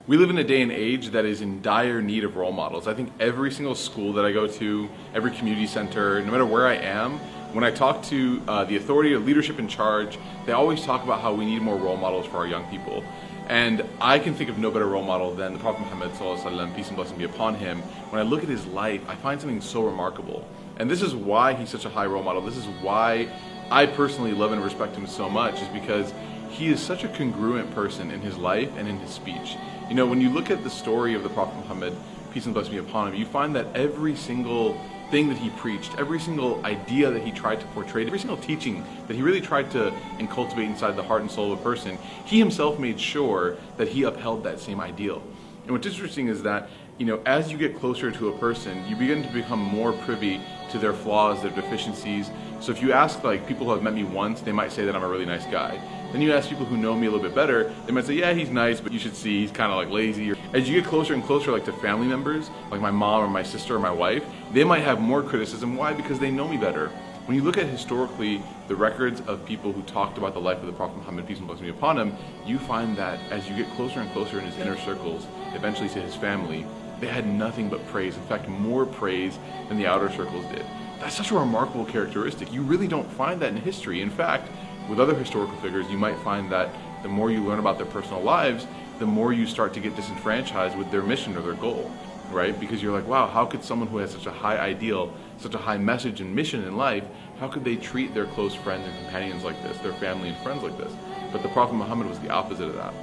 We live in a day and age that is in dire need of role models. I think every single school that I go to, every community center, no matter where I am, when I talk to the authority or leadership in charge, they always talk about how we need more role models for our young people. And I can think of no better role model than the Prophet Muhammad Sallallahu Alaihi Wasallam, peace and blessing be upon him. When I look at his life, I find something so remarkable. And this is why he's such a high role model. This is why I personally love and respect him so much, is because he is such a congruent person in his life and in his speech. You know, when you look at the story of the Prophet Muhammad, peace and blessing be upon him, you find that every single thing that he preached, every single idea that he tried to portray, every single teaching that he really tried to cultivate inside the heart and soul of a person, he himself made sure that he upheld that same ideal. And what's interesting is that, you know, as you get closer to a person, you begin to become more privy to their flaws, their deficiencies. So if you ask like people who have met me once, they might say that I'm a really nice guy. Then you ask people who know me a little bit better, they might say, yeah, he's nice, but you should see he's kind of like lazy. As you get closer and closer like to family members, like my mom or my sister or my wife, they might have more criticism. Why? Because they know me better. When you look at historically the records of people who talked about the life of the Prophet Muhammad, peace and blessing be upon him, you find that as you get closer and closer in his inner circles, eventually to his family, they had nothing but praise. In fact, more praise than the outer circles did. That's such a remarkable characteristic. You really don't find that in history. In fact, with other historical figures, you might find that the more you learn about their personal lives, the more you start to get disenfranchised with their mission or their goal, right? Because you're like, wow, how could someone who has such a high ideal, such a high message and mission in life, how could they treat their close friends and companions like this, their family and friends like this? But the Prophet Muhammad was the opposite of that.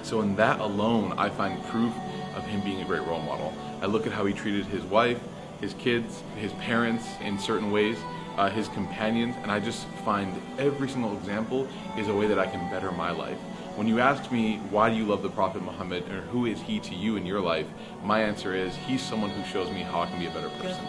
So in that alone, I find proof of him being a great role model. I look at how he treated his wife, his kids, his parents in certain ways, his companions, and I just find every single example is a way that I can better my life. When you ask me, why do you love the Prophet Muhammad, or who is he to you in your life, my answer is, he's someone who shows me how I can be a better person.